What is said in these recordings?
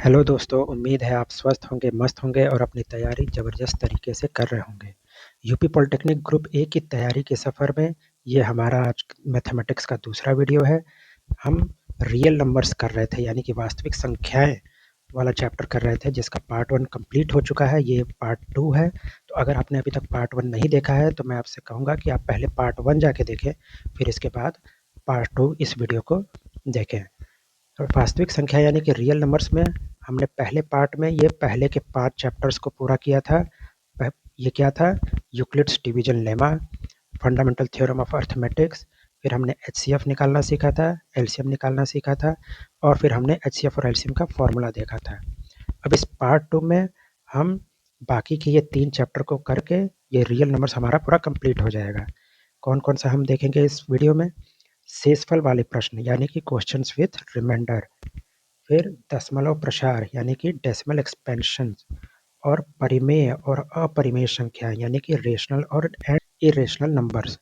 Hello दोस्तों, उम्मीद है आप स्वस्थ होंगे, मस्त होंगे और अपनी तैयारी ज़बरदस्त तरीके से कर रहे होंगे। यूपी पॉलिटेक्निक ग्रुप ए की तैयारी के सफ़र में ये हमारा आज मैथमेटिक्स का दूसरा वीडियो है। हम रियल नंबर्स कर रहे थे, यानी कि वास्तविक संख्याएं वाला चैप्टर कर रहे थे, जिसका पार्ट 1 कंप्लीट हो चुका है। ये पार्ट 2 है। तो अगर आपने अभी तक पार्ट 1 नहीं देखा है तो मैं आपसे कहूँगा कि आप पहले पार्ट 1 जाके देखें, फिर इसके बाद पार्ट 2 इस वीडियो को देखें। और वास्तविक संख्या यानी कि रियल नंबर्स में हमने पहले पार्ट में ये पहले के 5 चैप्टर्स को पूरा किया था। ये क्या था? Euclid's division lemma, fundamental theorem of arithmetics, फिर हमने एचसीएफ निकालना सीखा था, एलसीएम निकालना सीखा था, और फिर हमने एचसीएफ और एलसीएम का फॉर्मूला देखा था। अब इस पार्ट 2 में हम बाकी के ये 3 चैप्टर को करके ये रियल नंबर्स हमारा पूरा कंप्लीट हो जाएगा। कौन कौन सा हम देखेंगे इस वीडियो में? शेषफल वाले प्रश्न यानी कि क्वेश्चंस विथ रिमाइंडर, फिर दशमलव प्रसार यानी कि डेसिमल एक्सपेंशन, और परिमेय और अपरिमेय संख्या यानी कि रेशनल और इरेशनल नंबर्स।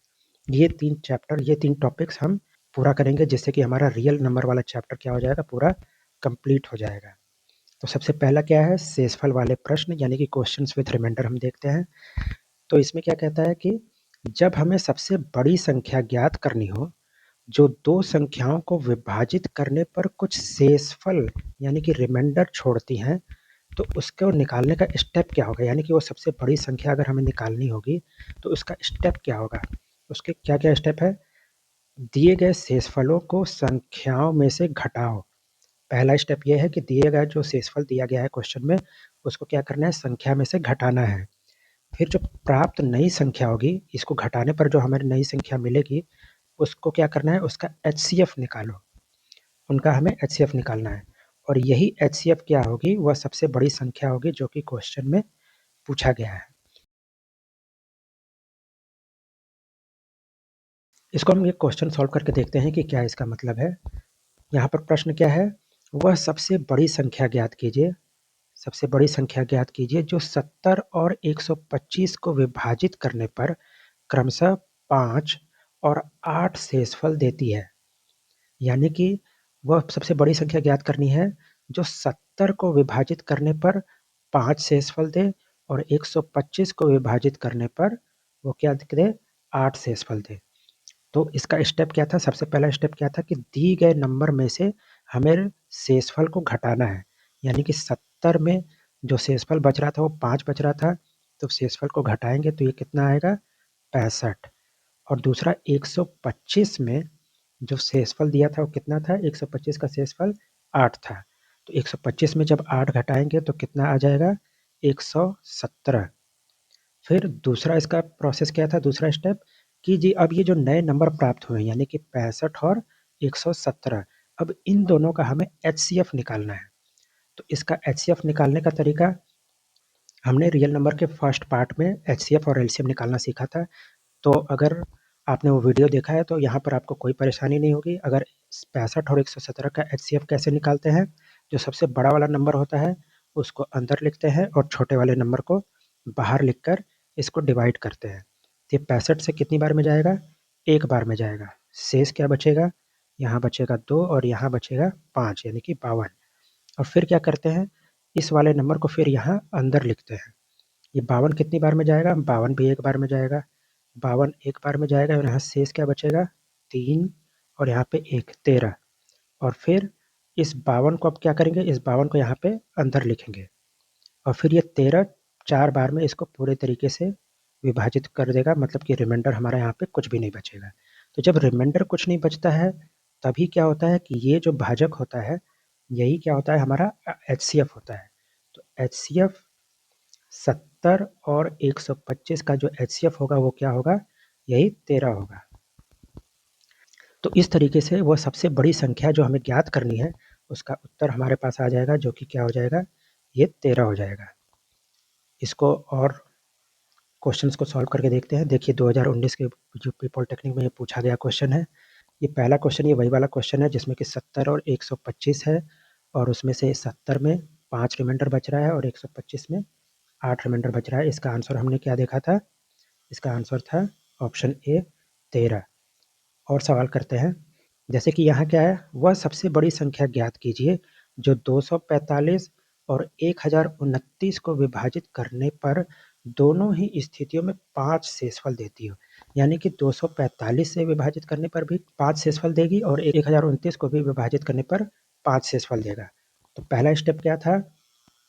ये 3 चैप्टर, ये 3 टॉपिक्स हम पूरा करेंगे, जिससे कि हमारा रियल नंबर वाला चैप्टर क्या हो जाएगा? पूरा कंप्लीट हो जाएगा। तो सबसे पहला क्या है? शेषफल वाले प्रश्न यानी कि क्वेश्चंस विथ रिमाइंडर हम देखते हैं। तो इसमें क्या कहता है कि जब हमें सबसे बड़ी संख्या ज्ञात करनी हो जो 2 संख्याओं को विभाजित करने पर कुछ शेषफल यानी कि रिमाइंडर छोड़ती हैं, तो उसको निकालने का स्टेप क्या होगा? यानी कि वो सबसे बड़ी संख्या अगर हमें निकालनी होगी तो उसका स्टेप क्या होगा? उसके क्या-क्या स्टेप है? दिए गए शेषफलों को संख्याओं में से घटाओ। पहला स्टेप ये है कि दिए गए जो शेषफल दिया गया है क्वेश्चन में, उसको क्या करना है? संख्या में से घटाना है। फिर जो प्राप्त नई संख्या होगी, इसको घटाने पर जो हमें नई संख्या मिलेगी, उसको क्या करना है? उसका एचसीएफ निकालो। उनका हमें एचसीएफ निकालना है, और यही एचसीएफ क्या होगी? वह सबसे बड़ी संख्या होगी जो कि क्वेश्चन में पूछा गया है। इसको हम ये क्वेश्चन सॉल्व करके देखते हैं कि क्या इसका मतलब है। यहाँ पर प्रश्न क्या है? वह सबसे बड़ी संख्या ज्ञात कीजिए, सबसे बड़ी संख्या ज्ञात कीजिए जो 70 और 125 को विभाजित करने पर क्रमशः 5 और 8 शेषफल देती है। यानी कि वह सबसे बड़ी संख्या ज्ञात करनी है जो 70 को विभाजित करने पर 5 शेषफल दे, और 125 को विभाजित करने पर वो क्या दे? 8 शेषफल दे। तो इसका स्टेप क्या था? सबसे पहला स्टेप क्या था कि दी गए नंबर में से हमें शेषफल को घटाना है। यानी कि 70 में जो शेषफल बच रहा था वो 5 बच रहा था, तो शेषफल को घटाएंगे तो ये कितना आएगा? 65। और दूसरा 125 में जो शेषफल दिया था वो कितना था? 125 का शेषफल 8 था। तो 125 में जब 8 घटाएंगे तो कितना आ जाएगा? 117। फिर दूसरा इसका प्रोसेस क्या था? दूसरा स्टेप कि जी अब ये जो नए नंबर प्राप्त हुए यानी कि 65 और 117, अब इन दोनों का हमें एचसीएफ निकालना है। तो इसका एचसीएफ निकालने का तरीका हमने रियल नंबर के फर्स्ट पार्ट में एचसीएफ और एलसीएम निकालना सीखा था। तो अगर आपने वो वीडियो देखा है तो यहाँ पर आपको कोई परेशानी नहीं होगी। अगर 65 और 117 का एचसीएफ कैसे निकालते हैं? जो सबसे बड़ा वाला नंबर होता है उसको अंदर लिखते हैं और छोटे वाले नंबर को बाहर लिखकर इसको डिवाइड करते हैं। तो ये 65 से कितनी बार में जाएगा? एक बार में जाएगा। शेष क्या बचेगा? यहाँ बचेगा 2 और यहाँ बचेगा 5 यानी कि 52। और फिर क्या करते हैं? इस वाले नंबर को फिर यहाँ अंदर लिखते हैं। ये 52 कितनी बार में जाएगा? 52 भी एक बार में जाएगा। 52 एक बार में जाएगा और यहाँ शेष क्या बचेगा? 3, और यहाँ पे 1, 13। और फिर इस 52 को अब क्या करेंगे? इस 52 को यहाँ पे अंदर लिखेंगे, और फिर ये 13 4 बार में इसको पूरे तरीके से विभाजित कर देगा, मतलब कि रिमाइंडर हमारा यहाँ पे कुछ भी नहीं बचेगा। तो जब रिमाइंडर कुछ नहीं बचता है तभी क्या होता है कि ये जो भाजक होता है यही क्या होता है? हमारा एचसीएफ होता है। तो एचसीएफ 70 और 125 का जो एचसीएफ होगा वो क्या होगा? यही 13 होगा। तो इस तरीके से वो सबसे बड़ी संख्या जो हमें ज्ञात करनी है उसका उत्तर हमारे पास आ जाएगा, जो कि क्या हो जाएगा? ये 13 हो जाएगा। इसको और क्वेश्चंस को सॉल्व करके देखते हैं। देखिए 2019 के यूपी पॉलिटेक्निक में ये पूछा गया क्वेश्चन है। ये पहला क्वेश्चन ये वही वाला क्वेश्चन है जिसमें कि 70 और 125 है, और उसमें से 70 में 5 रिमाइंडर बच रहा है और 125 में 8 रिमाइंडर बच रहा है। इसका आंसर हमने क्या देखा था? इसका आंसर था ऑप्शन ए 13। और सवाल करते हैं, जैसे कि यहाँ क्या है? वह सबसे बड़ी संख्या ज्ञात कीजिए जो 245 और 1029 को विभाजित करने पर दोनों ही स्थितियों में 5 शेषफल देती हो। यानी कि 245 से विभाजित करने पर भी 5 शेषफल देगी और 1029 को भी विभाजित करने पर 5 शेषफल देगा। तो पहला स्टेप क्या था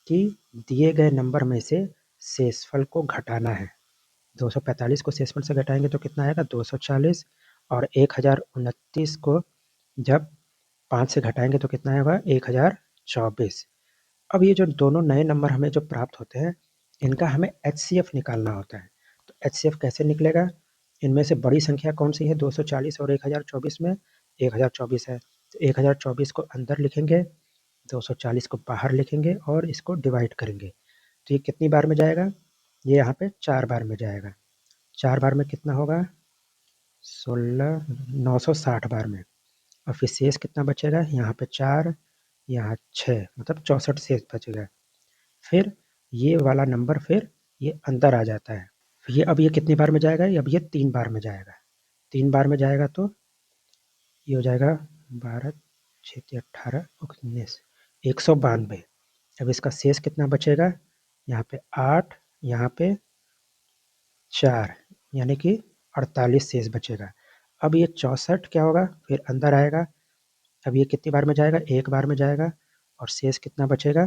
कि दिए गए नंबर में से शेषफल को घटाना है। 245 को शेषफल से घटाएंगे तो कितना आएगा 240 और 1029 को जब 5 से घटाएंगे तो कितना आएगा 1024। अब ये जो दोनों नए नंबर हमें जो प्राप्त होते हैं इनका हमें HCF निकालना होता है। तो HCF कैसे निकलेगा? इनमें से बड़ी संख्या कौन सी है 240 और 1024 में? 1024 है। तो 1024 को अंदर लिखेंगे, 240 को बाहर लिखेंगे और इसको डिवाइड करेंगे। तो ये कितनी बार में जाएगा? ये यहाँ पे 4 बार में जाएगा। 4 बार में कितना होगा 16 960 बार में। और फिर शेष कितना बचेगा? यहाँ पे 4, यहाँ 6, मतलब 64 शेष बचेगा। फिर ये वाला नंबर फिर ये अंदर आ जाता है। ये अब ये कितनी बार में जाएगा? अब ये 3 बार में जाएगा। 3 बार में जाएगा तो ये हो जाएगा 12 6 18 19 192। अब इसका शेष कितना बचेगा? यहाँ पे 8, यहाँ पे 4, यानी कि 48 शेष बचेगा। अब ये 64 क्या होगा? फिर अंदर आएगा। अब ये कितनी बार में जाएगा? 1 बार में जाएगा। और शेष कितना बचेगा?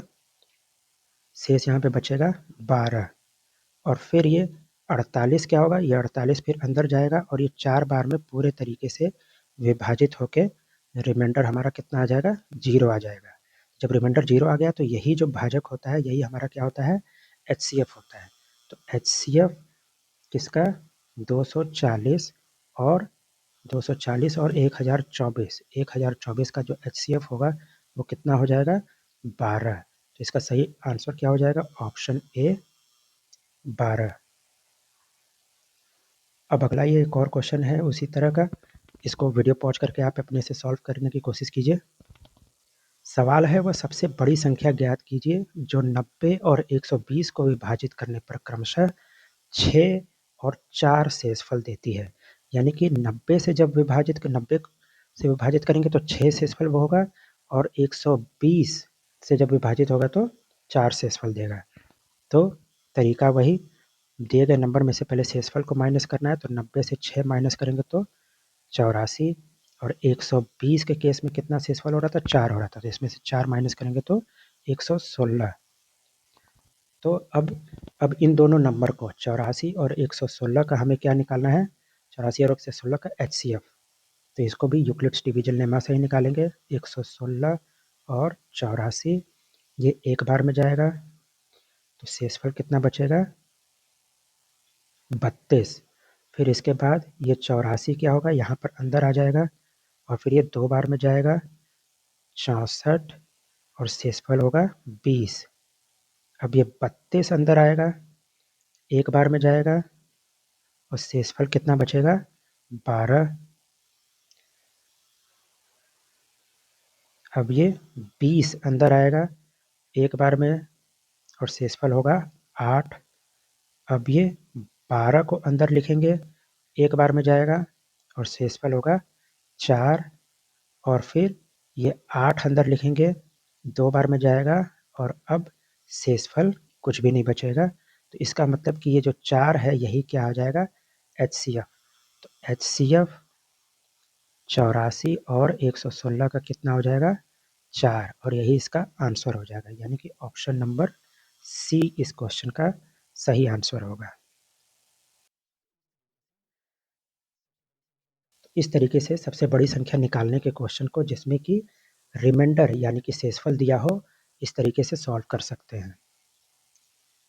शेष यहाँ पे बचेगा 12। और फिर ये 48 क्या होगा? ये 48 फिर अंदर जाएगा और ये 4 बार में पूरे तरीके से विभाजित होके रिमाइंडर हमारा कितना आ जाएगा? 0 आ जाएगा। जब रिमाइंडर 0 आ गया तो यही जो भाजक होता है यही हमारा क्या होता है? HCF होता है। तो HCF किसका? 240 और 240 और 1024। 1024 का जो HCF होगा वो कितना हो जाएगा? 12। तो इसका सही आंसर क्या हो जाएगा? Option A 12। अब अगला ये एक और क्वेश्चन है उसी तरह का। इसको वीडियो पॉज करके आप अपने से सॉल्व करने की कोशिश कीजिए। सवाल है वह सबसे बड़ी संख्या ज्ञात कीजिए जो 90 और 120 को विभाजित करने पर क्रमशः 6 और 4 शेषफल देती है। यानी कि 90 से जब 90 से विभाजित करेंगे तो 6 शेषफल होगा और 120 से जब विभाजित होगा तो 4 शेषफल देगा। तो तरीका वही, दिए गए नंबर में से पहले शेषफल को माइनस करना है। तो 90 से 6 माइनस करेंगे तो 84 और 120 के केस में कितना शेषफल हो रहा था? 4 हो रहा था। तो इसमें से 4 माइनस करेंगे तो 116। तो अब इन दोनों नंबर को 84 और 116 का हमें क्या निकालना है? 84 और 116 का HCF। तो इसको भी यूक्लिड्स डिवीजन लेमा से ही निकालेंगे। 116 और 84 ये 1 बार में जाएगा तो शेषफल कितना बचेगा? 32। फिर इसके बाद ये 84 क्या होगा? यहाँ पर अंदर आ जाएगा और फिर ये 2 बार में जाएगा 64 और शेषफल होगा 20। अब ये 32 अंदर आएगा, 1 बार में जाएगा और शेषफल कितना बचेगा? 12। अब ये 20 अंदर आएगा 1 बार में और शेषफल होगा 8। अब ये 12 को अंदर लिखेंगे, 1 बार में जाएगा और शेषफल होगा 4। और फिर ये 8 अंदर लिखेंगे, 2 बार में जाएगा और अब शेषफल कुछ भी नहीं बचेगा। तो इसका मतलब कि ये जो 4 है यही क्या आ जाएगा? HCF। तो HCF 84 और 116 का कितना हो जाएगा? 4। और यही इसका आंसर हो जाएगा। यानी कि ऑप्शन नंबर सी इस क्वेश्चन का सही आंसर होगा। इस तरीके से सबसे बड़ी संख्या निकालने के क्वेश्चन को जिसमें कि रिमाइंडर यानी कि शेषफल दिया हो, इस तरीके से सॉल्व कर सकते हैं।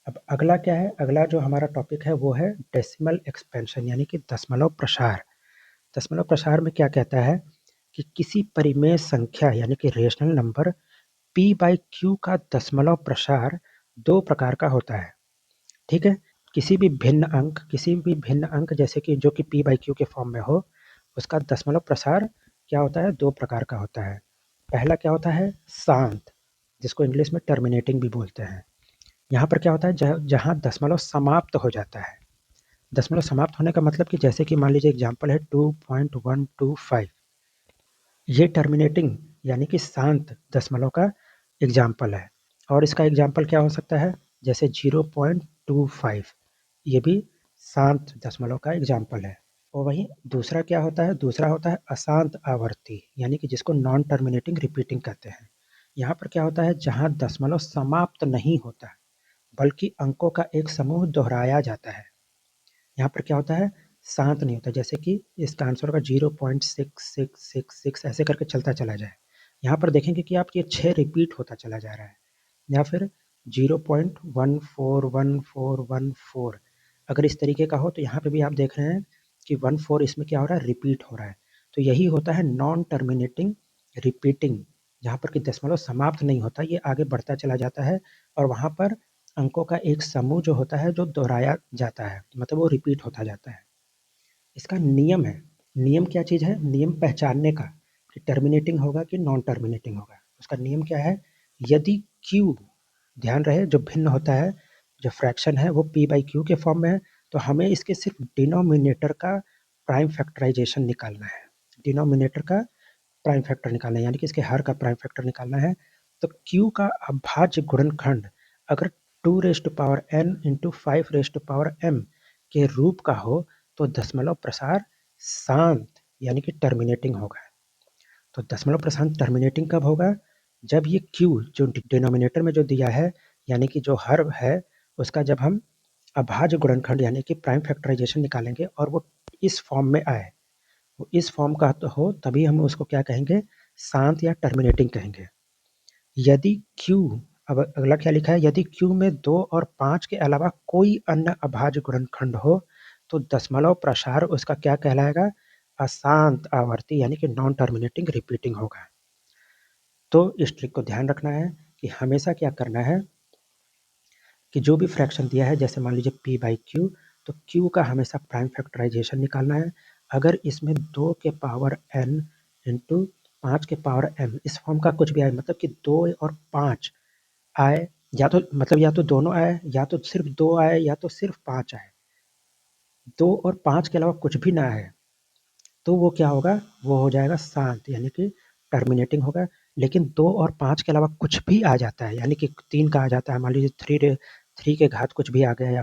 अब अगला क्या है? अगला जो हमारा टॉपिक है वो है डेसिमल एक्सपेंशन यानी कि दशमलव प्रसार। दशमलव प्रसार में क्या कहता है कि किसी परिमेय संख्या यानी कि रेशनल नंबर p/q का दशमलव प्रसार 2 प्रकार का होता है। ठीक है? किसी भी भिन्न अंक जैसे कि जो कि p/q के फॉर्म में हो, उसका दशमलव प्रसार क्या होता है? 2 प्रकार का होता है। पहला क्या होता है? शांत, जिसको इंग्लिश में टर्मिनेटिंग भी बोलते हैं। यहाँ पर क्या होता है? जहाँ दशमलव समाप्त हो जाता है। दशमलव समाप्त होने का मतलब कि जैसे कि मान लीजिए एग्जाम्पल है 2.125। ये टर्मिनेटिंग यानी कि शांत दशमलव का एग्जाम्पल है। और इसका एग्जाम्पल क्या हो सकता है, जैसे 0.25, ये भी शांत दशमलव का एग्जाम्पल है। और वहीं दूसरा क्या होता है, दूसरा होता है अशांत आवर्ती, यानी कि जिसको नॉन टर्मिनेटिंग रिपीटिंग कहते हैं। यहाँ पर क्या होता है, जहाँ दशमलव समाप्त नहीं होता बल्कि अंकों का एक समूह दोहराया जाता है। यहाँ पर क्या होता है, शांत नहीं होता, जैसे कि इसका आंसर होगा 0.6666 ऐसे करके चलता चला जाए। यहाँ पर देखेंगे कि आप ये 6 रिपीट होता चला जा रहा है, या फिर 0.141414 अगर इस तरीके का हो तो यहाँ पे भी आप देख रहे हैं कि 14 इसमें क्या हो रहा है, रिपीट हो रहा है। तो यही होता है नॉन टर्मिनेटिंग रिपीटिंग, जहाँ पर कि दशमलव समाप्त नहीं होता, ये आगे बढ़ता चला जाता है और वहाँ पर अंकों का एक समूह जो होता है जो दोहराया जाता है, मतलब वो रिपीट होता जाता है। इसका नियम है, नियम क्या चीज़ है, नियम पहचानने का कि टर्मिनेटिंग होगा कि नॉन टर्मिनेटिंग होगा। उसका नियम क्या है, यदि q, ध्यान रहे जो भिन्न होता है, जो फ्रैक्शन है वो p/q के फॉर्म में है, तो हमें इसके सिर्फ डिनोमिनेटर का प्राइम फैक्टराइजेशन निकालना है। डिनोमिनेटर का प्राइम फैक्टर निकालना है, यानी कि इसके हर का प्राइम फैक्टर निकालना है। तो q का अभाज्य गुणनखंड अगर 2n इंटू 5m के रूप का हो तो दशमलव प्रसार शांत यानी कि टर्मिनेटिंग होगा। तो दशमलव प्रसार टर्मिनेटिंग कब होगा, जब ये q जो डिनोमिनेटर में जो दिया है, यानी कि जो हर है उसका जब हम अभाज्य गुणनखंड यानी कि प्राइम फैक्टराइजेशन निकालेंगे और वो इस फॉर्म में आए, वो इस फॉर्म का तो हो, तभी हम उसको क्या कहेंगे, शांत या टर्मिनेटिंग कहेंगे। यदि q, अब अगला क्या लिखा है, यदि q में 2 और 5 के अलावा कोई अन्य अभाज्य गुणनखंड हो तो दशमलव प्रसार उसका क्या कहलाएगा, अशांत आवर्ती यानी कि नॉन टर्मिनेटिंग रिपीटिंग होगा। तो इस ट्रिक को ध्यान रखना है कि हमेशा क्या करना है कि जो भी फ्रैक्शन दिया है, जैसे मान लीजिए p/q, तो q का हमेशा प्राइम फैक्टराइजेशन निकालना है। अगर इसमें 2 के पावर n इंटू 5 के पावर m इस फॉर्म का कुछ भी आए, मतलब कि 2 और 5 आए, या तो मतलब या तो दोनों आए, या तो सिर्फ 2 आए, या तो सिर्फ 5 आए, 2 और 5 के अलावा कुछ भी ना आए, तो वो क्या होगा, वो हो जाएगा शांत यानी कि टर्मिनेटिंग होगा। लेकिन 2 और 5 के अलावा कुछ भी आ जाता है, यानी कि 3 का आ जाता है, मान लीजिए 3 के घात कुछ भी आ गया, या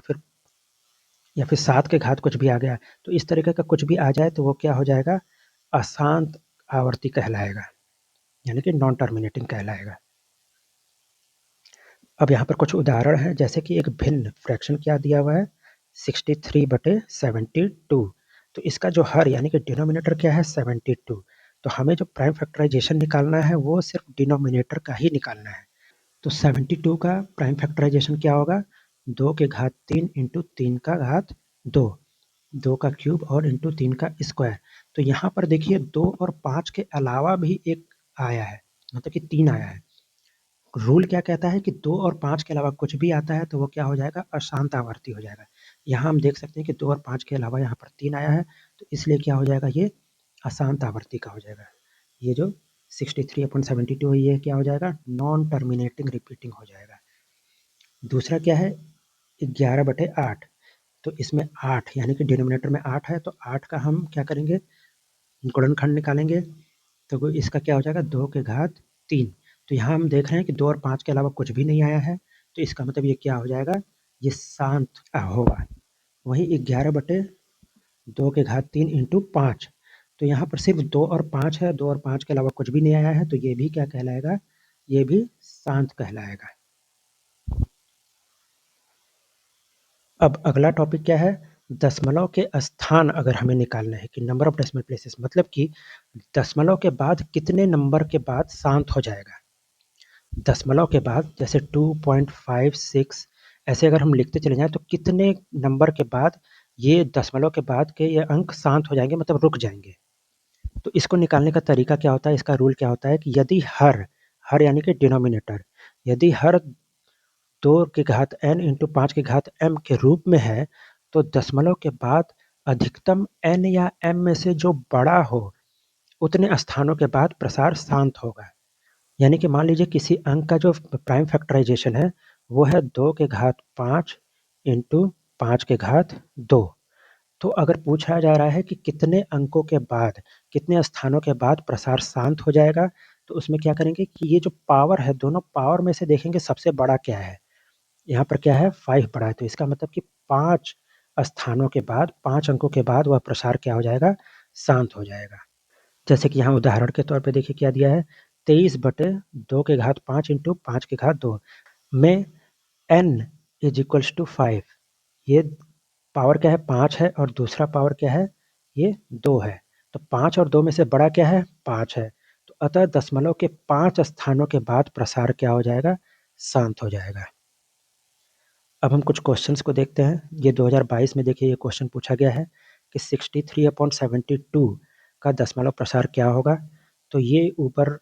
फिर 7 के घात कुछ भी आ गया, तो इस तरीके का कुछ भी आ जाए तो वो क्या हो जाएगा, अशांत आवर्ती कहलाएगा, यानी कि नॉन टर्मिनेटिंग कहलाएगा। अब यहाँ पर कुछ उदाहरण है, जैसे कि एक भिन्न फ्रैक्शन क्या दिया हुआ है, 63/72। तो इसका जो हर यानी कि डिनोमिनेटर क्या है, 72। तो हमें जो प्राइम फैक्टराइजेशन निकालना है वो सिर्फ डिनोमिनेटर का ही निकालना है। तो 72 का प्राइम फैक्टराइजेशन क्या होगा, 2 के घात 3 इंटू 3 का घात 2, 2 का क्यूब और इंटू 3 का स्क्वायर। तो यहाँ पर देखिए 2 और 5 के अलावा भी एक आया है, मतलब कि 3 आया है। रूल क्या कहता है कि 2 और 5 के अलावा कुछ भी आता है तो वो क्या हो जाएगा, अशांत आवर्ती हो जाएगा। यहाँ हम देख सकते हैं कि 2 और 5 के अलावा यहाँ पर 3 आया है, तो इसलिए क्या हो जाएगा, ये अशांत आवर्ती का हो जाएगा। ये जो 63/72 है ये क्या हो जाएगा, नॉन टर्मिनेटिंग रिपीटिंग हो जाएगा। दूसरा क्या है, 11/8। तो इसमें 8 यानी कि डिनोमिनेटर में 8 है, तो 8 का हम क्या करेंगे, गुणनखंड निकालेंगे। तो इसका क्या हो जाएगा, 2 के घात 3। तो यहाँ हम देख रहे हैं कि 2 और 5 के अलावा कुछ भी नहीं आया है, तो इसका मतलब ये क्या हो जाएगा, ये शांत होगा। वहीं 11/2 के घात 3 इंटू 5, तो यहाँ पर सिर्फ 2 और 5 है, 2 और 5 के अलावा कुछ भी नहीं आया है, तो ये भी क्या कहलाएगा, ये भी शांत कहलाएगा। अब अगला टॉपिक क्या है, दशमलव के स्थान अगर हमें निकालना है कि नंबर ऑफ डेसिमल प्लेसेस, मतलब कि दशमलव के बाद कितने नंबर के बाद शांत हो जाएगा। दशमलव के बाद जैसे 2.56 ऐसे अगर हम लिखते चले जाएं तो कितने नंबर के बाद ये दशमलव के बाद के ये अंक शांत हो जाएंगे, मतलब रुक जाएंगे। तो इसको निकालने का तरीका क्या होता है, इसका रूल क्या होता है कि यदि हर हर यानी कि डिनोमिनेटर, यदि हर 2 के घात n इंटू 5 के घात m के रूप में है, तो दशमलव के बाद अधिकतम n या m में से जो बड़ा हो उतने स्थानों के बाद प्रसार शांत होगा। यानी कि मान लीजिए किसी अंक का जो प्राइम फैक्टराइजेशन है वो है 2 के घात 5 इंटू 5 के घात 2। तो अगर पूछा जा रहा है कि कितने अंकों के बाद, कितने स्थानों के बाद प्रसार शांत हो जाएगा, तो उसमें क्या करेंगे कि ये जो पावर है, दोनों पावर में से देखेंगे सबसे बड़ा क्या है। यहाँ पर क्या है 5 बड़ा है, तो इसका मतलब कि 5 स्थानों के बाद, 5 अंकों के बाद वह प्रसार क्या हो जाएगा, शांत हो जाएगा। जैसे कि यहाँ उदाहरण के तौर पे देखिए क्या दिया है, 23/2 के घात 5 इंटू 5 के घात 2 में n इज इक्वल्स टू 5। ये पावर क्या है 5 है और दूसरा पावर क्या है ये 2 है। तो 5 और 2 में से बड़ा क्या है 5 है। तो अतः दशमलव के 5 स्थानों के बाद प्रसार क्या हो जाएगा, शांत हो जाएगा। अब हम कुछ क्वेश्चंस को देखते हैं। ये 2022 में देखिए ये क्वेश्चन पूछा गया है कि 63/72 का दशमलव प्रसार क्या होगा। तो ये ऊपर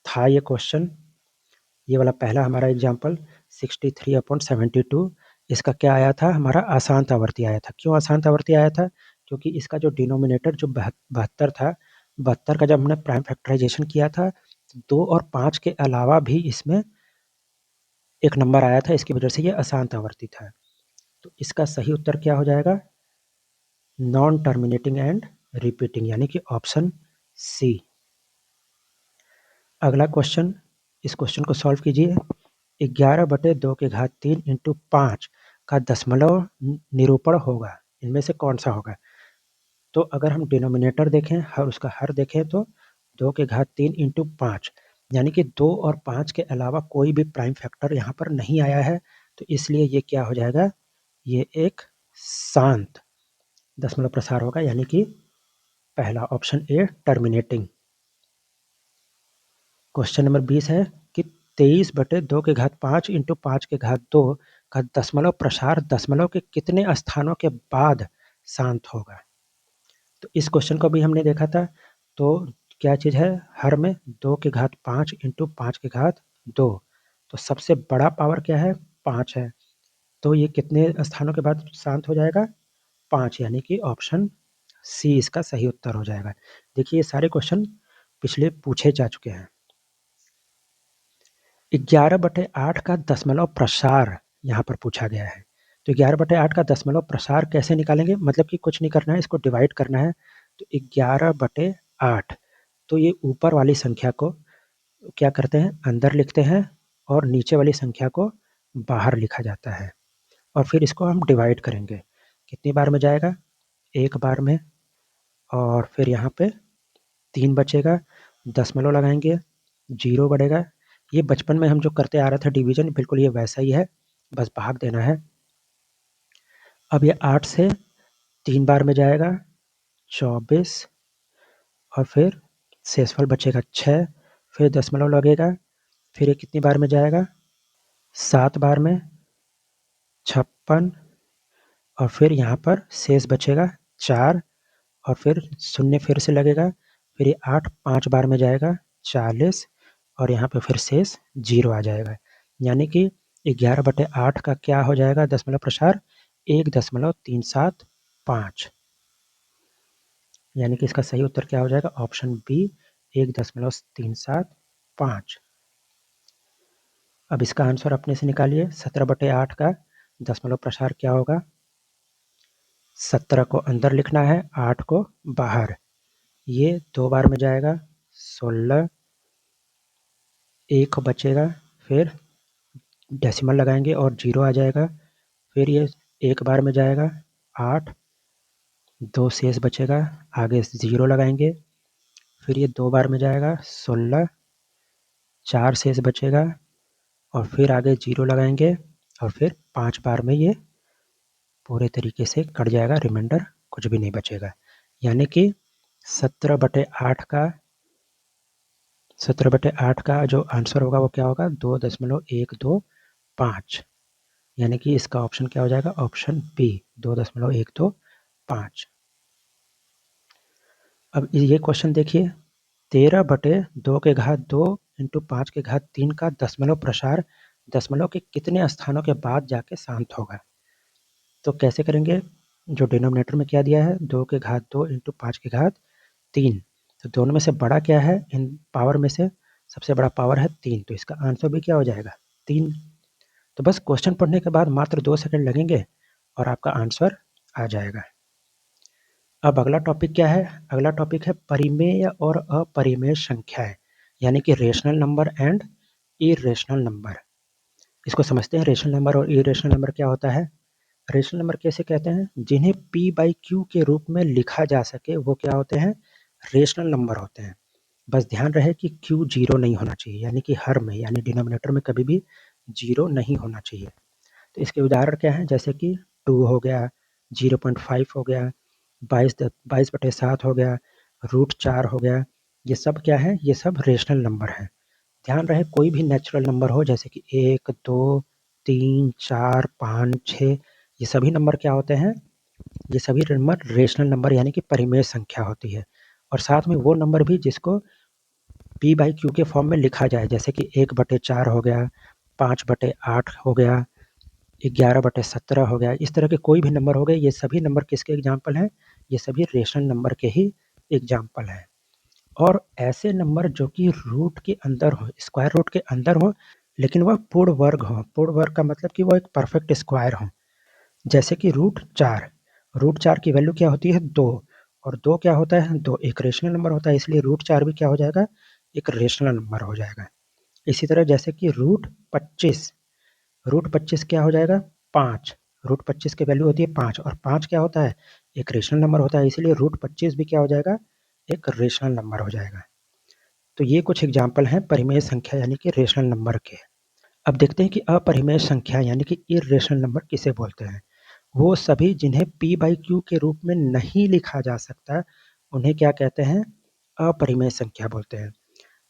था ये क्वेश्चन, ये वाला पहला हमारा एग्जाम्पल 63/72। इसका क्या आया था, हमारा अशांत आवर्ती आया था। क्यों अशांत आवर्ती आया था, क्योंकि इसका जो डिनोमिनेटर जो 72 था, 72 का जब हमने प्राइम फैक्टराइजेशन किया था, 2 और 5 के अलावा भी इसमें एक नंबर आया था, इसकी वजह से ये अशांत आवर्ती था। तो इसका सही उत्तर क्या हो जाएगा, नॉन टर्मिनेटिंग एंड रिपीटिंग, यानी कि ऑप्शन सी। अगला क्वेश्चन, इस क्वेश्चन को सॉल्व कीजिए। 11/2 के घात 3 इंटू 5 का दशमलव निरूपण होगा, इनमें से कौन सा होगा। तो अगर हम डिनोमिनेटर देखें, हर उसका हर देखें, तो 2 के घात 3 इंटू 5, यानी कि 2 और 5 के अलावा कोई भी प्राइम फैक्टर यहाँ पर नहीं आया है। तो इसलिए ये क्या हो जाएगा, ये एक शांत दशमलव प्रसार होगा, यानी कि पहला option A terminating. Question number 20 है कि 23/2 के घात 5 इंटू 5 के घात 2 का दशमलव प्रसार दशमलव के कितने स्थानों के बाद शांत होगा। तो इस क्वेश्चन को भी हमने देखा था। तो क्या चीज़ है, हर में 2 के घात 5 इंटू 5 के घात 2, तो सबसे बड़ा पावर क्या है 5 है। तो ये कितने स्थानों के बाद शांत हो जाएगा, 5, यानी कि ऑप्शन सी इसका सही उत्तर हो जाएगा। देखिए ये सारे क्वेश्चन पिछले पूछे जा चुके हैं। 11/8 का दशमलव प्रसार यहाँ पर पूछा गया है। तो 11/8 का दशमलव प्रसार कैसे निकालेंगे, मतलब कि कुछ नहीं करना है, इसको डिवाइड करना है। तो 11/8, तो ये ऊपर वाली संख्या को क्या करते हैं, अंदर लिखते हैं, और नीचे वाली संख्या को बाहर लिखा जाता है, और फिर इसको हम डिवाइड करेंगे। कितनी बार में जाएगा, एक बार में, और फिर यहाँ पे 3 बचेगा, दशमलव लगाएंगे, 0 बढ़ेगा। ये बचपन में हम जो करते आ रहे थे डिवीजन, बिल्कुल ये वैसा ही है, बस भाग देना है। अब ये 8 से 3 बार में जाएगा 24, और फिर शेषफल बचेगा 6, फिर दशमलव लगेगा, फिर ये कितनी बार में जाएगा 7 बार में 56, और फिर यहाँ पर शेष बचेगा 4, और फिर शून्य फिर से लगेगा, फिर ये 8 5 बार में जाएगा 40, और यहाँ पे फिर शेष 0 आ जाएगा। यानी कि 11/8 का क्या हो जाएगा दशमलव प्रसार, 1.375, यानी कि इसका सही उत्तर क्या हो जाएगा, ऑप्शन बी 1.375। अब इसका आंसर अपने से निकालिए। 17/8 का दशमलव प्रसार क्या होगा, 17 को अंदर लिखना है, 8 को बाहर। ये 2 बार में जाएगा 16, 1 बचेगा, फिर डेसिमल लगाएंगे और 0 आ जाएगा, फिर ये 1 बार में जाएगा 8, 2 शेष बचेगा, आगे 0 लगाएंगे, फिर ये 2 बार में जाएगा 16, 4 शेष बचेगा, और फिर आगे 0 लगाएंगे, और फिर 5 बार में ये पूरे तरीके से कट जाएगा, रिमाइंडर कुछ भी नहीं बचेगा। यानी कि 17/8 का जो आंसर होगा वो क्या होगा, 2.125, यानी कि इसका ऑप्शन क्या हो जाएगा, ऑप्शन बी 2.125। अब ये क्वेश्चन देखिए, 13/2 के घात 2 इंटू 5 के घात 3 का दशमलव प्रसार दशमलव के कितने स्थानों के बाद जाके शांत होगा। तो कैसे करेंगे, जो डिनोमिनेटर में क्या दिया है, 2 के घात 2 इंटू 5 के घात 3, तो दोनों में से बड़ा क्या है, इन पावर में से सबसे बड़ा पावर है 3, तो इसका आंसर भी क्या हो जाएगा 3। तो बस क्वेश्चन पढ़ने के बाद मात्र 2 सेकंड लगेंगे और आपका आंसर आ जाएगा। अब अगला टॉपिक क्या है, अगला टॉपिक है परिमेय और अपरिमेय संख्याएं, यानी कि rational number and irrational number. इसको समझते हैं, रेशनल नंबर और इरेशनल नंबर क्या होता है। रेशनल नंबर कैसे कहते हैं, जिन्हें p बाई क्यू के रूप में लिखा जा सके वो क्या होते हैं, रेशनल नंबर होते हैं। बस ध्यान रहे कि q जीरो नहीं होना चाहिए, यानी कि हर में यानी डिनोमिनेटर में कभी भी जीरो नहीं होना चाहिए। तो इसके उदाहरण क्या हैं, जैसे कि 2 हो गया, 0.5 हो गया, 22/7 हो गया, √4 हो गया। ये सब क्या है, ये सब रेशनल नंबर हैं। ध्यान रहे कोई भी नेचुरल नंबर हो जैसे कि 1, 2, 3, 4, 5, 6, ये सभी नंबर क्या होते हैं, ये सभी नंबर रेशनल नंबर यानी कि परिमेय संख्या होती है। और साथ में वो नंबर भी जिसको p बाई क्यू के फॉर्म में लिखा जाए, जैसे कि 1/4 हो गया, 5/8 हो गया, 11/17 हो गया। इस तरह के कोई भी नंबर हो गए, ये सभी नंबर किसके एग्जाम्पल हैं, ये सभी रेशनल नंबर के ही एग्जाम्पल हैं। और ऐसे नंबर जो कि रूट के अंदर हो, स्क्वायर रूट के अंदर हो, लेकिन वह पूर्ण वर्ग हो। पूर्ण वर्ग का मतलब कि वो एक परफेक्ट स्क्वायर हो। जैसे कि √4, √4 की वैल्यू क्या होती है, 2, और 2 क्या होता है, 2 एक रेशनल नंबर होता है, इसलिए √4 भी क्या हो जाएगा, एक रेशनल नंबर हो जाएगा। इसी तरह जैसे कि √25, √25 क्या हो जाएगा, 5, √25 की वैल्यू होती है 5, और 5 क्या होता है, एक रेशनल नंबर होता है, इसलिए √25 भी क्या हो जाएगा, एक रेशनल नंबर हो जाएगा। तो ये कुछ एग्जाम्पल हैं परिमेय संख्या यानी कि रेशनल नंबर के। अब देखते हैं कि अपरिमेय संख्या यानी कि इरेशनल नंबर किसे बोलते हैं। वो सभी जिन्हें p बाई क्यू के रूप में नहीं लिखा जा सकता, उन्हें क्या कहते हैं, अपरिमेय संख्या बोलते हैं।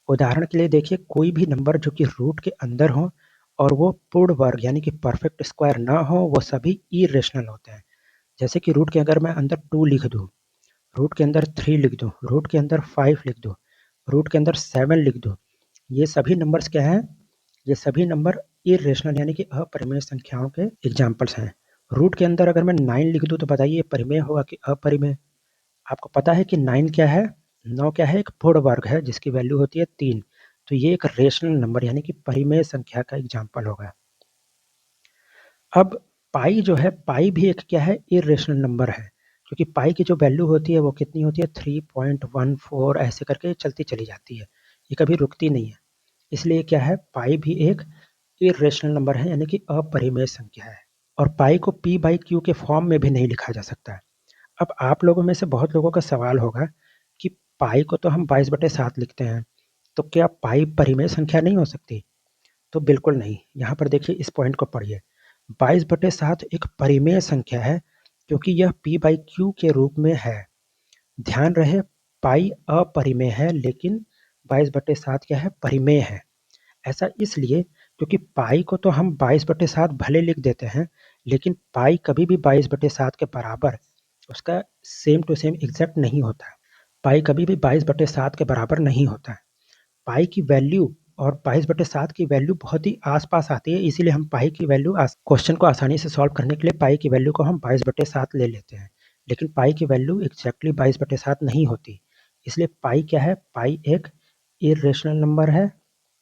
उदाहरण के लिए देखिए, कोई भी नंबर जो कि रूट के अंदर हो और वो पूर्ण वर्ग यानी कि परफेक्ट स्क्वायर ना हो, वो सभी इरेशनल होते हैं। जैसे कि रूट के अगर मैं अंदर 2 लिख दूँ, रूट के अंदर 3 लिख दूँ, रूट के अंदर 5 लिख दूँ, रूट के अंदर 7 लिख दूँ, ये सभी नंबर्स क्या हैं, ये सभी नंबर इरेशनल यानी कि अपरिमेय संख्याओं के एग्जाम्पल्स हैं। रूट के अंदर अगर मैं 9 लिख दूँ तो बताइए ये परिमेय होगा कि अपरिमेय। आपको पता है कि 9 क्या है, 9 क्या है, एक पूर्ण वर्ग है जिसकी वैल्यू होती है 3। तो ये एक रेशनल नंबर यानी कि परिमेय संख्या का एग्जाम्पल होगा। अब पाई जो है, पाई भी एक क्या है, इरेशनल नंबर है, क्योंकि पाई की जो वैल्यू होती है वो कितनी होती है, 3.14 ऐसे करके चलती चली जाती है, ये कभी रुकती नहीं है। इसलिए क्या है, पाई भी एक इरेशनल नंबर है यानी कि अपरिमेय संख्या है। और पाई को p बाई क्यू के फॉर्म में भी नहीं लिखा जा सकता है। अब आप लोगों में से बहुत लोगों का सवाल होगा कि पाई को तो हम 22/7 लिखते हैं, तो क्या पाई परिमेय संख्या नहीं हो सकती। तो बिल्कुल नहीं। यहाँ पर देखिए, इस पॉइंट को पढ़िए, 22/7 एक परिमेय संख्या है क्योंकि यह p बाई क्यू के रूप में है। ध्यान रहे, पाई अपरिमेय है लेकिन 22/7 क्या है, परिमेय है। ऐसा इसलिए क्योंकि पाई को तो हम 22/7 भले लिख देते हैं, लेकिन पाई कभी भी 22/7 के बराबर उसका सेम टू सेम एग्जैक्ट नहीं होता है। पाई कभी भी 22/7 के बराबर नहीं होता है। पाई की वैल्यू और 22/7 की वैल्यू बहुत ही आसपास आती है, इसीलिए हम पाई की वैल्यू क्वेश्चन को आसानी से सॉल्व करने के लिए पाई की वैल्यू को हम 22/7 ले लेते हैं, लेकिन पाई की वैल्यू एग्जैक्टली 22/7 नहीं होती। इसलिए पाई क्या है, पाई एक इरेशनल नंबर है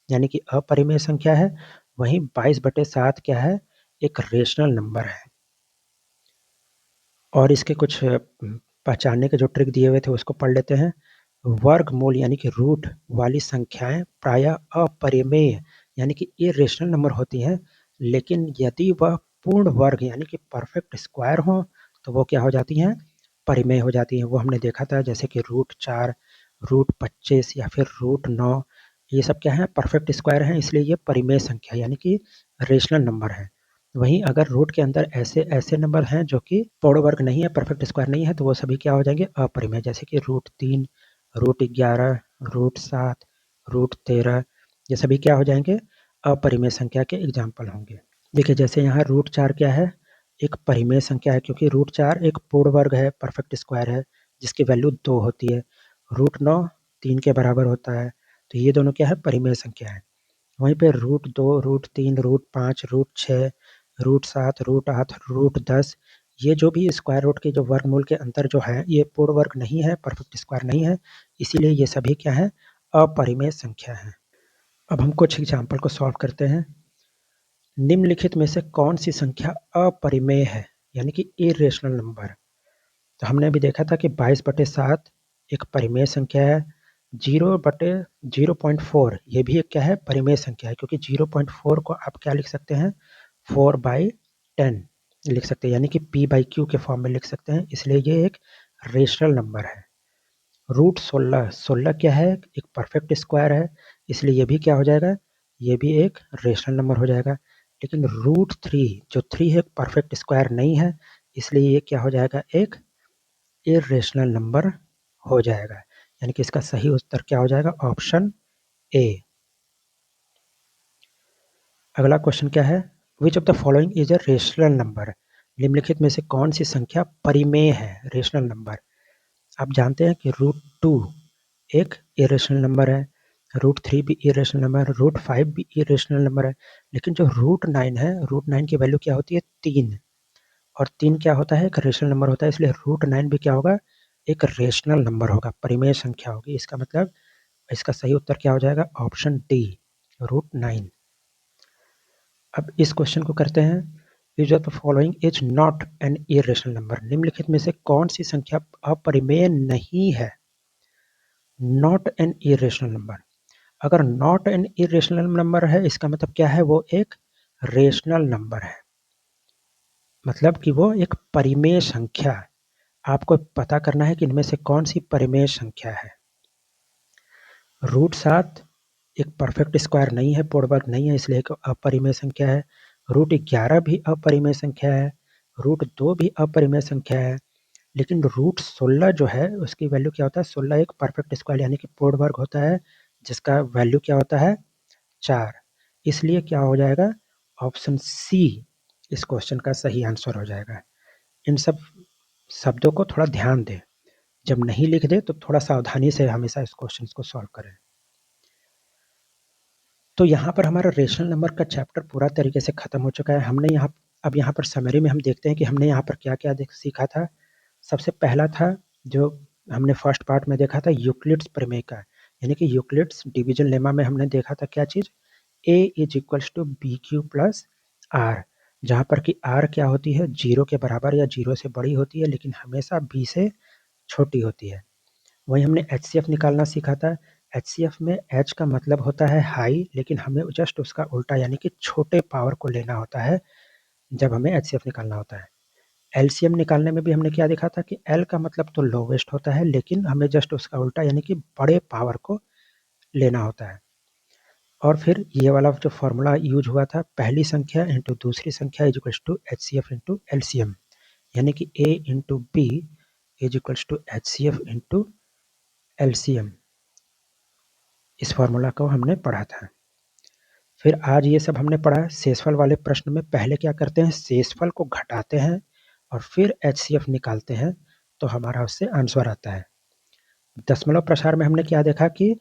यानी कि अपरिमेय संख्या है। वहीं 22/7 क्या है, एक रेशनल नंबर है। और इसके कुछ पहचानने के जो ट्रिक दिए हुए थे उसको पढ़ लेते हैं। वर्गमूल यानी कि रूट वाली संख्याएं प्रायः अपरिमेय यानी कि इरेशनल नंबर होती हैं, लेकिन यदि वह पूर्ण वर्ग यानी कि परफेक्ट स्क्वायर हो तो वो क्या हो जाती हैं, परिमेय हो जाती हैं। वो हमने देखा था, जैसे कि √4, √25 या फिर √9, ये सब क्या है, परफेक्ट स्क्वायर हैं, इसलिए ये परिमेय संख्या यानी कि रेशनल नंबर है। वहीं अगर रूट के अंदर ऐसे ऐसे नंबर हैं जो कि पूर्ण वर्ग नहीं है, परफेक्ट स्क्वायर नहीं है, तो वो सभी क्या हो जाएंगे, अपरिमेय। जैसे कि √3, √11, √7, √13, ये सभी क्या हो जाएंगे, अपरिमेय संख्या के एग्जाम्पल होंगे। देखिए, जैसे यहाँ √4 क्या है, एक परिमेय संख्या है क्योंकि √4 एक पूर्ण वर्ग है, परफेक्ट स्क्वायर है, जिसकी वैल्यू 2 होती है। √9 3 के बराबर होता है, तो ये दोनों क्या है, परिमेय संख्या है। वहीं पे √2, √3, √5, √6, √7, √8, √10, ये जो भी स्क्वायर रूट के जो वर्गमूल के अंतर जो है, ये पूर्ण वर्ग नहीं है, परफेक्ट स्क्वायर नहीं है, इसीलिए ये सभी क्या है, अपरिमेय संख्या है। अब हम कुछ एग्जाम्पल को सॉल्व करते हैं। निम्नलिखित में से कौन सी संख्या अपरिमेय है यानी कि इरेशनल नंबर। तो हमने अभी देखा था कि 22/7 एक परिमेय संख्या है, 0/0.4 ये भी एक क्या है, परिमेय संख्या है, क्योंकि 0.4 को आप क्या लिख सकते हैं, 4/10 लिख सकते हैं, यानी कि p/q के फॉर्म में लिख सकते हैं, इसलिए ये एक रेशनल नंबर है। रूट 16 क्या है, एक परफेक्ट स्क्वायर है, इसलिए ये भी क्या हो जाएगा, ये भी एक रेशनल नंबर हो जाएगा। लेकिन रूट 3 जो 3 है एक परफेक्ट स्क्वायर नहीं है, इसलिए ये क्या हो जाएगा, एक इर्रेशनल नंबर हो जाएगा, यानी कि इसका सही उत्तर क्या हो जाएगा, ऑप्शन ए। अगला क्वेश्चन क्या है, which of the following is a rational number, निम्नलिखित में से कौन सी संख्या परिमेय है, रेशनल नंबर। आप जानते हैं कि रूट 2 एक इरेशनल नंबर है, रूट 3 भी इरेशनल नंबर है, रूट 5 भी इरेशनल नंबर है, लेकिन जो रूट 9 है, रूट 9 की वैल्यू क्या होती है, 3, और 3 क्या होता है, एक रेशनल नंबर होता है, इसलिए रूट 9 भी क्या होगा, एक रेशनल नंबर होगा, परिमेय संख्या होगी। इसका मतलब इसका सही उत्तर क्या हो जाएगा, ऑप्शन डी, रूट 9। अब इस क्वेश्चन को करते हैं, which of the following is not an irrational number, निम्नलिखित में से कौन सी संख्या अपरिमेय नहीं है, नॉट एन इरेशनल नंबर। अगर नॉट एन इरेशनल नंबर है, इसका मतलब क्या है, वो एक रेशनल नंबर है, मतलब कि वो एक परिमेय संख्या। आपको पता करना है कि इनमें से कौन सी परिमेय संख्या है। रूट 7 एक परफेक्ट स्क्वायर नहीं है, पूर्ण वर्ग नहीं है, इसलिए एक अपरिमेय संख्या है। रूट 11 भी अपरिमेय संख्या है, रूट 2 भी अपरिमेय संख्या है, लेकिन रूट 16 जो है उसकी वैल्यू क्या होता है, 16 एक परफेक्ट स्क्वायर यानी कि पूर्ण वर्ग होता है, जिसका वैल्यू क्या होता है, 4। इसलिए क्या हो जाएगा, ऑप्शन सी इस क्वेश्चन का सही आंसर हो जाएगा। इन सब शब्दों को थोड़ा ध्यान दें, जब नहीं लिख दे तो थोड़ा सावधानी से हमेशा इस क्वेश्चन को सॉल्व करें। तो यहाँ पर हमारा रेशनल नंबर का चैप्टर पूरा तरीके से खत्म हो चुका है। हमने अब यहाँ पर समरी में हम देखते हैं कि हमने यहाँ पर क्या क्या सीखा था। सबसे पहला था जो हमने फर्स्ट पार्ट में देखा था, यूक्लिड्स प्रमेय का, यानी कि यूक्लिड्स डिवीजन लेमा में हमने देखा था क्या चीज़, a is equals to B Q plus R, जहाँ पर कि r क्या होती है, 0 के बराबर या 0 से बड़ी होती है, लेकिन हमेशा b से छोटी होती है। वहीं हमने HCF निकालना सीखा था। HCF में H का मतलब होता है हाई, लेकिन हमें जस्ट उसका उल्टा यानी कि छोटे पावर को लेना होता है जब हमें HCF निकालना होता है। LCM निकालने में भी हमने क्या देखा था कि L का मतलब तो लोवेस्ट होता है, लेकिन हमें जस्ट उसका उल्टा यानी कि बड़े पावर को लेना होता है। और फिर ये वाला जो फॉर्मूला यूज हुआ था, पहली संख्या इंटू दूसरी संख्या is equals to HCF into LCM, यानी कि A into B is equals to HCF into LCM। इस फॉर्मूला को हमने पढ़ा था। फिर आज ये सब हमने पढ़ा है। शेषफल वाले प्रश्न में पहले क्या करते हैं, शेषफल को घटाते हैं और फिर HCF निकालते हैं, तो हमारा उससे आंसर आता है। दशमलव प्रसार में हमने क्या देखा कि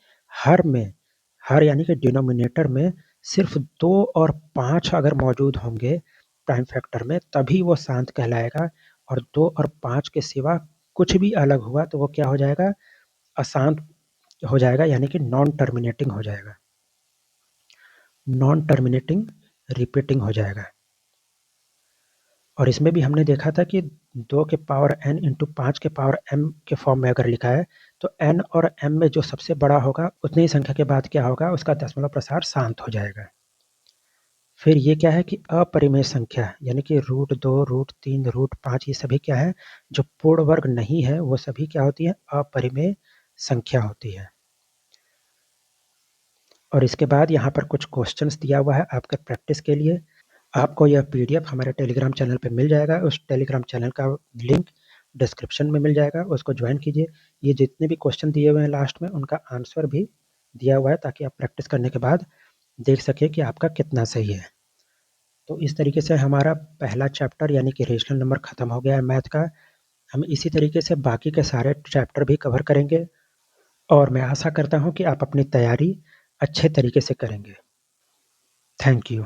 हर यानी कि डिनोमिनेटर में सिर्फ 2 और 5 अगर मौजूद होंगे प्राइम फैक्टर में, तभी वो शांत कहलाएगा, और 2 और 5 के सिवा कुछ भी अलग हुआ तो वो क्या हो जाएगा, अशांत हो जाएगा, यानी कि नॉन टर्मिनेटिंग हो जाएगा, नॉन टर्मिनेटिंग रिपीटिंग हो जाएगा। और इसमें भी हमने देखा था कि 2 के पावर n इंटू 5 के पावर m के फॉर्म में अगर लिखा है, तो n और m में जो सबसे बड़ा होगा उतनी ही संख्या के बाद क्या होगा, उसका दशमलव प्रसार शांत हो जाएगा। फिर ये क्या है कि अपरिमेय संख्या, यानी कि रूट 2, रूट 3, रूट 5, ये सभी क्या है, जो पूर्ण वर्ग नहीं है, वो सभी क्या होती है, अपरिमेय संख्या होती है। और इसके बाद यहाँ पर कुछ क्वेश्चंस दिया हुआ है आपके प्रैक्टिस के लिए। आपको यह PDF हमारे टेलीग्राम चैनल पे मिल जाएगा। उस टेलीग्राम चैनल का लिंक डिस्क्रिप्शन में मिल जाएगा, उसको ज्वाइन कीजिए। ये जितने भी क्वेश्चन दिए हुए हैं लास्ट में, उनका आंसर भी दिया हुआ है, ताकि आप प्रैक्टिस करने के बाद देख सकें कि आपका कितना सही है। तो इस तरीके से हमारा पहला चैप्टर यानी कि रेशनल नंबर ख़त्म हो गया है मैथ का। हम इसी तरीके से बाकी के सारे चैप्टर भी कवर करेंगे, और मैं आशा करता हूँ कि आप अपनी तैयारी अच्छे तरीके से करेंगे। Thank you.